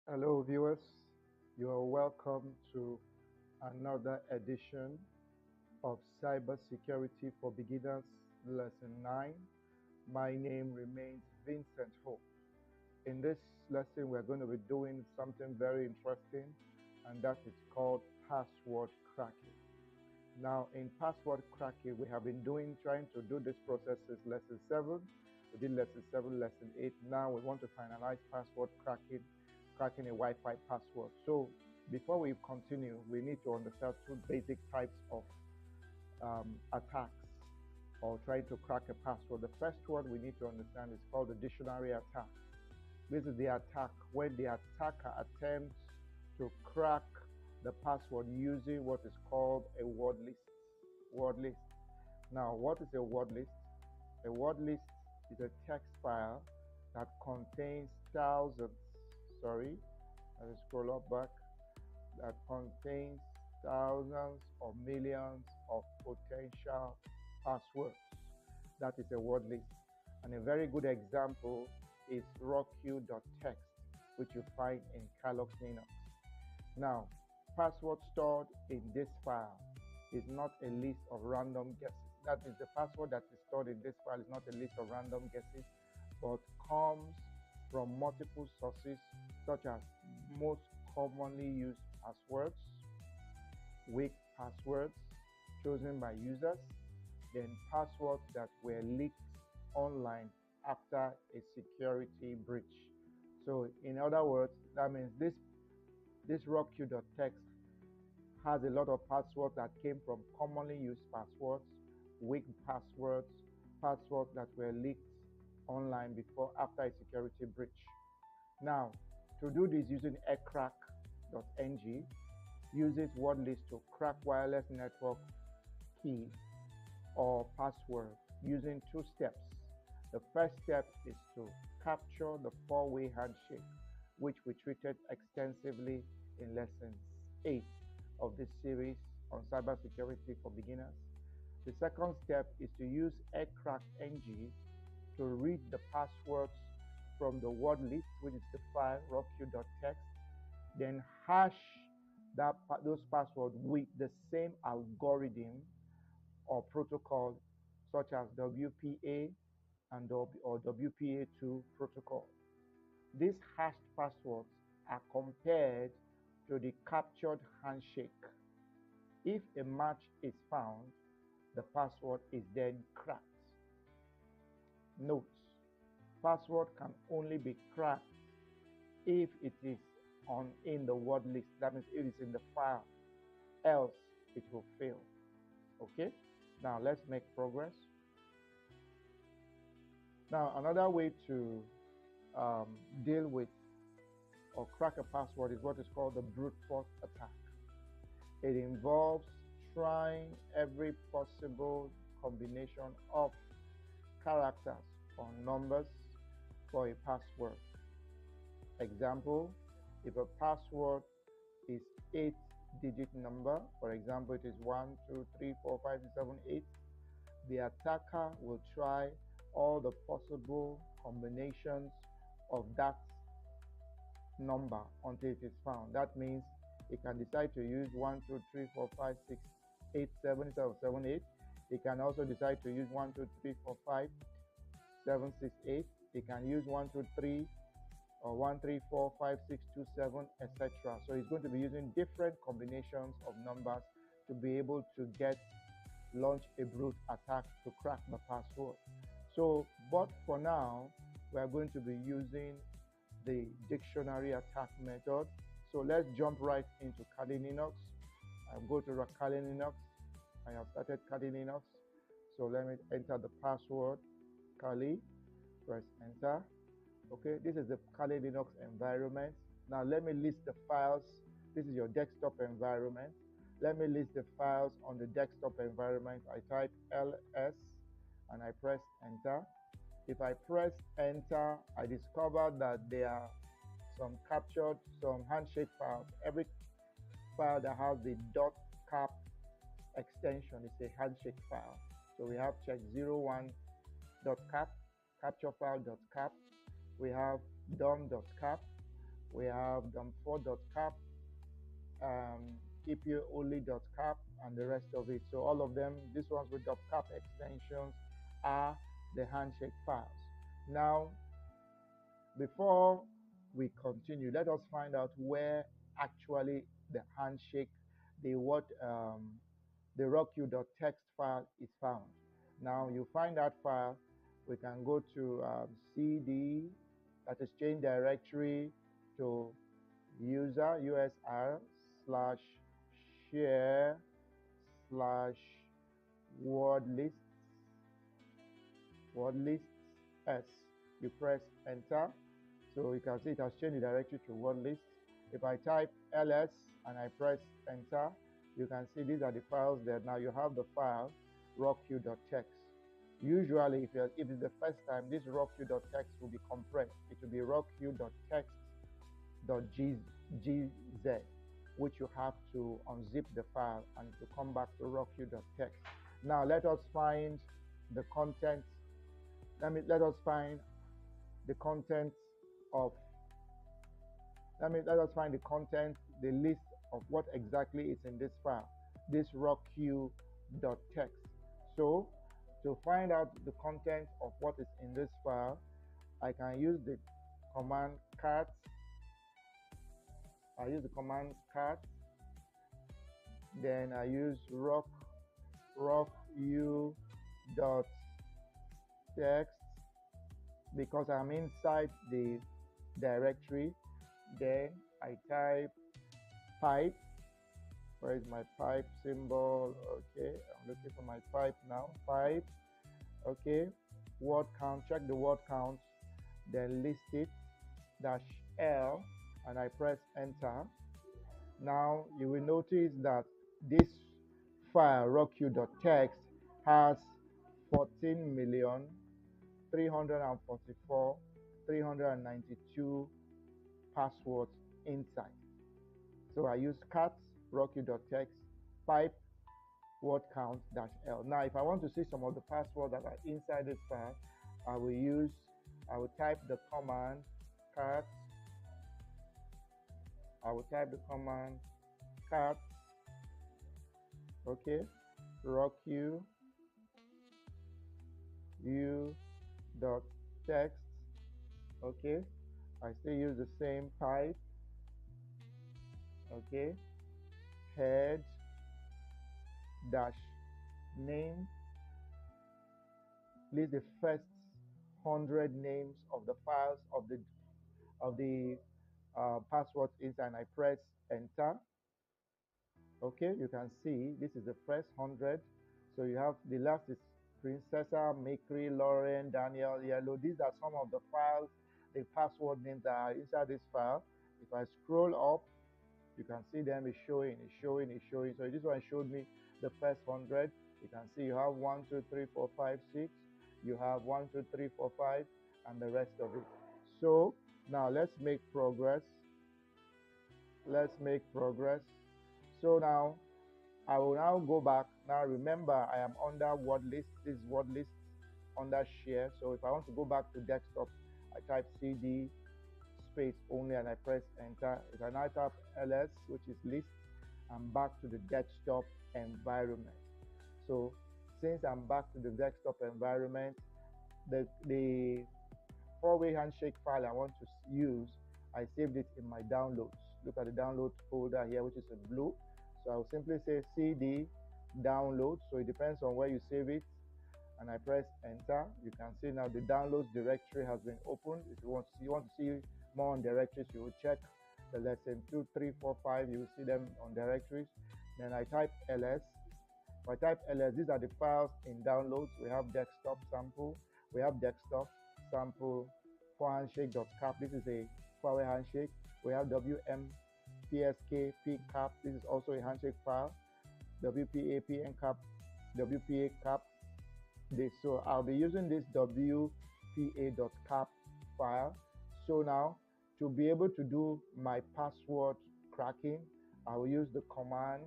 Hello, viewers. You are welcome to another edition of Cybersecurity for Beginners, Lesson 9. My name remains Vincent Hope. In this lesson, we're going to be doing something very interesting, and that is called password cracking. Now, in password cracking, we have been trying to do this process since lesson 7. We did lesson 7, lesson 8. Now we want to finalize password cracking a Wi-Fi password. So before we continue, we need to understand two basic types of attacks or trying to crack a password. The first one we need to understand is called the dictionary attack. This is the attack when the attacker attempts to crack the password using what is called a word list. Word list. Now, what is a word list? A word list is a text file that contains let me scroll up back, that contains thousands or millions of potential passwords. That is a word list. And a very good example is rockq.txt, which you find in Calyx Linux. Now, password stored in this file is not a list of random guesses. That is, the password that is stored in this file is not a list of random guesses, but comes from multiple sources, such as most commonly used passwords, weak passwords chosen by users, then passwords that were leaked online after a security breach. So in other words, that means this rockq.txt has a lot of passwords that came from commonly used passwords, weak passwords, passwords that were leaked online after a security breach. Now, to do this using aircrack.ng uses word list to crack wireless network key or password using two steps. The first step is to capture the four-way handshake, which we treated extensively in lessons 8 of this series on cybersecurity for beginners. The second step is to use aircrack.ng to read the passwords from the word list, which is the file rockq.txt, then hash those passwords with the same algorithm or protocol, such as WPA or WPA2 protocol. These hashed passwords are compared to the captured handshake. If a match is found, the password is then cracked. Note: password can only be cracked if it is in the word list. That means it is in the file, else it will fail. Okay, now let's make progress. Now, another way to deal with or crack a password is what is called the brute force attack. It involves trying every possible combination of characters or numbers for a password. Example, if a password is 8-digit number, for example, it is 1, 2, 3, 4, 5, 6, 7, 8, the attacker will try all the possible combinations of that number until it is found. That means it can decide to use 1, 2, 3, 4, 5, 6, 8, 7 instead of 7, 8. It can also decide to use 1, 2, 3, 4, 5, 7, 6, 8. It can use 1, 2, 3, or 1, 3, 4, 5, 6, 2, 7, etc. So it's going to be using different combinations of numbers to be able to launch a brute attack to crack the password. So, but for now, we are going to be using the dictionary attack method. So let's jump right into Kali Linux. I'll go to Kali Linux. I have started Kali Linux. So let me enter the password, Kali, press enter. Okay, this is the Kali Linux environment. Now let me list the files. This is your desktop environment. Let me list the files on the desktop environment. I type ls and I press enter. If I press enter, I discover that there are some handshake files. Every file that has the .cap extension is a handshake file. So we have check01.cap, capture file.cap. We have dom.cap. we have dom4.cap, epoly.cap, and the rest of it. So all of them, these ones with .cap extensions, are the handshake files. Now, before we continue, let us find out where actually the handshake, the rockq.txt file is found. Now you find that file, we can go to cd, that is change directory, to user usr slash share slash word lists s. You press enter, so you can see it has changed the directory to word list. If I type ls and I press enter, you can see these are the files there. Now you have the file rockq.txt. Usually, if it's the first time, this rockq.txt will be compressed. It will be rockq.txt.gz, which you have to unzip the file and to come back to rockq.txt. Now let us find the contents. Let us find the contents of. Let us find the content, the list of what exactly is in this file, this rockq.txt. So to find out the content of what is in this file, I can use the command cat. I use the command cat. Then I use rockq.txt because I'm inside the directory. Then I type pipe. Where is my pipe symbol? Okay, I'm looking for my pipe now. Pipe. Okay, word count. Check the word count. Then list it -L, and I press enter. Now you will notice that this file rockq.txt has 14,344,392 passwords inside. So I use cat rockq.txt pipe word count -L. Now if I want to see some of the passwords that are inside this file, I will type the command cat. I will type the command cat, okay, rockq.txt, okay. I still use the same pipe, okay, head -name, list the first 100 names of the files of the passwords inside, and I press enter. Okay, you can see this is the first 100. So you have the last is Princessa, Makri, Lauren, Daniel, Yellow. These are some of the files, the password names that are inside this file. If I scroll up, you can see them. It's showing. So this one showed me the first 100. You can see you have 1, 2, 3, 4, 5, 6. You have 1, 2, 3, 4, 5, and the rest of it. So now let's make progress. So now I will now go back. Now remember, I am under word list. This is word list under share. So if I want to go back to desktop, I type cd space only and I press enter. If I now type ls, which is list, I'm back to the desktop environment. So since I'm back to the desktop environment, the four-way handshake file I want to use, I saved it in my downloads. Look at the download folder here, which is in blue. So I'll simply say cd download. So it depends on where you save it, and I press enter. You can see now the downloads directory has been opened. If you want to see more on directories, you will check the lesson 2, 3, 4, 5. You will see them on directories. Then I type ls. If I type ls, these are the files in downloads. We have desktop sample. We have desktop sample for handshake.cap. This is a four-way handshake. We have WMPSK pcap. This is also a handshake file. WPA pncap, WPA cap. So I'll be using this WPA.cap file. So now to be able to do my password cracking, I will use the command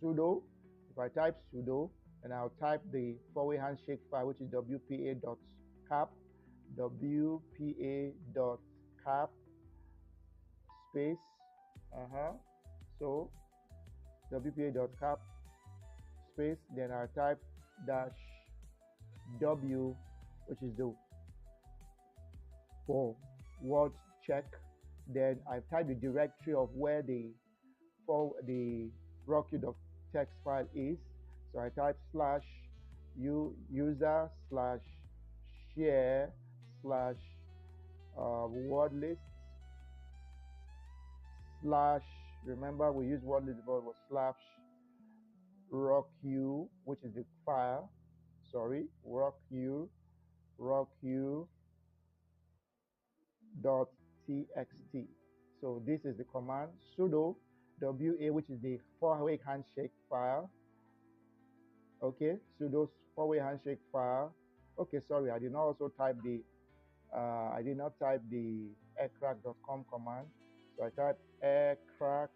sudo. If I type sudo, and I'll type the four-way handshake file, which is WPA.cap, WPA.cap, space, so wpa.cap space, then I type dash w, which is the forward check, then I type the directory of where the rock.txt file is. So I type slash user slash share slash word list slash, remember we use word list but was slash rocku, which is the file, sorry, rocku dot txt. So this is the command sudo wa, which is the four-way handshake file. Okay, sudo four-way handshake file. Okay, sorry, I did not also type the aircrack.com command. So I type aircrack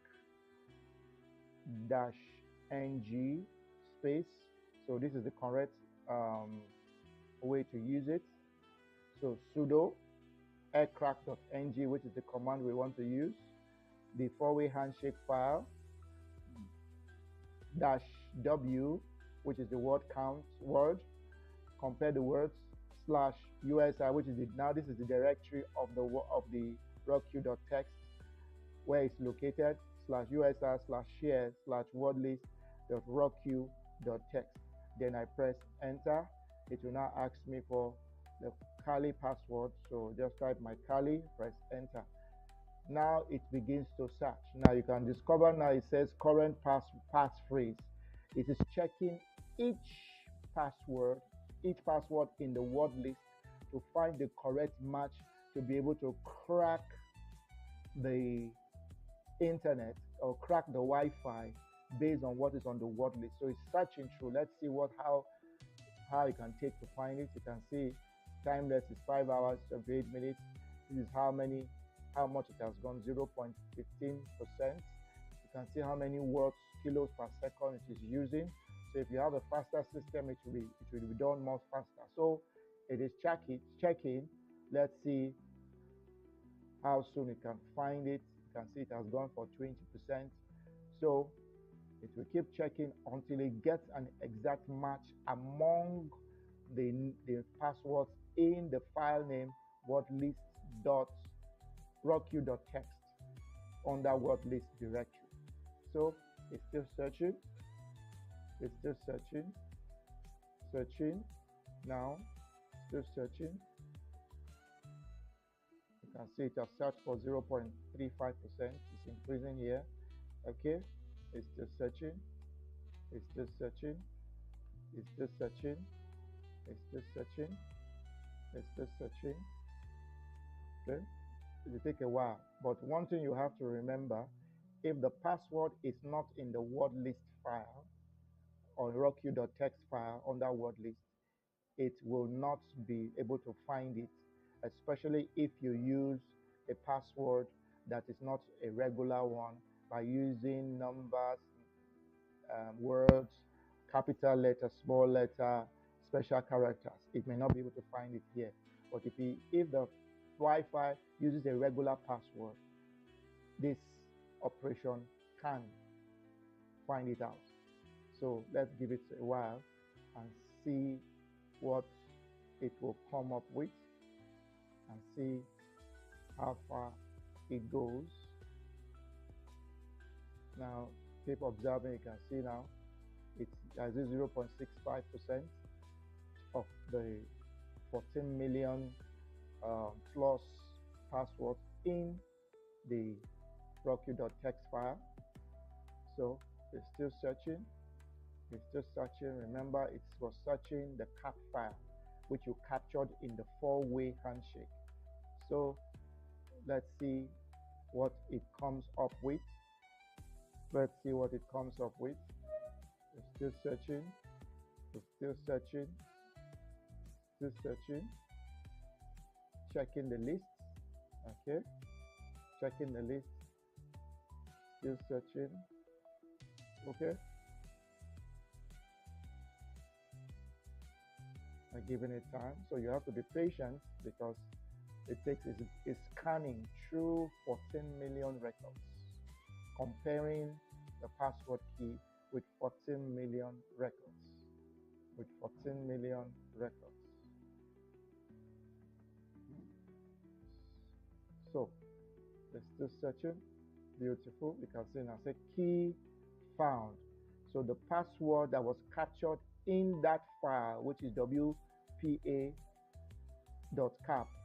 dash ng space. So this is the correct way to use it. So sudo aircrack.ng, which is the command we want to use, the four-way handshake file, dash w, which is the word count word, compare the words, slash usi, which is now this is the directory of the rocku.txt where it's located, slash usi slash share slash word list dot rocku.txt. Then I press enter. It will now ask me for the Kali password, so just type my Kali, press enter. Now it begins to search. Now you can discover, now it says current passphrase. It is checking each password in the word list to find the correct match to be able to crack the internet or crack the Wi-Fi based on what is on the word list. So it's searching through. Let's see how it can take to find it. You can see timeless is 5 hours 28 minutes. This is how much it has gone, 0.15%. You can see how many words, kilos per second it is using. So if you have a faster system, it will be done much faster. So it is checking. Let's see how soon it can find it. You can see it has gone for 20%. So it will keep checking until it gets an exact match among the passwords in the file name wordlist.rocku.txt under word list directory. So it's still searching. Now, still searching. You can see it has searched for 0.35%. It's increasing here. Okay, it's still searching. Okay, it will take a while, but one thing you have to remember, if the password is not in the word list file or rocku.txt file under word list, it will not be able to find it, especially if you use a password that is not a regular one by using numbers, words, capital letter, small letter, special characters. It may not be able to find it here. But if the Wi-Fi uses a regular password, this operation can find it out. So let's give it a while and see what it will come up with and see how far it goes. Now keep observing. You can see now it's 0.65% of the 14 million plus passwords in the rocku.txt file. So it's still searching. Remember, it was searching the cat file which you captured in the four-way handshake. So let's see what it comes up with. It's still searching. Checking the list. Okay, checking the list. Still searching. Okay, I'm giving it time, so you have to be patient because it's scanning through 14 million records. comparing the password key with 14 million records. With 14 million records. So let's still searching. Beautiful. You can see now say key found. So the password that was captured in that file, which is wpa.cap,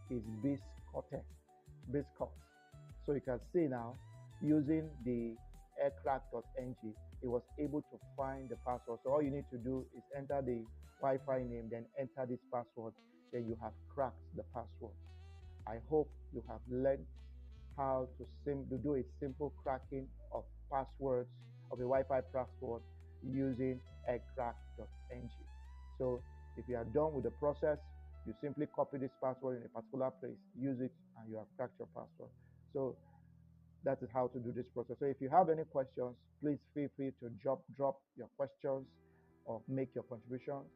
is biscot. So you can see now, using the aircrack.ng, it was able to find the password. So all you need to do is enter the Wi-Fi name, then enter this password, then you have cracked the password. I hope you have learned how to do a simple cracking of passwords of a Wi-Fi password using aircrack.ng. So if you are done with the process, you simply copy this password in a particular place, use it, and you have cracked your password. So that is how to do this process. So if you have any questions, please feel free to drop your questions or make your contributions.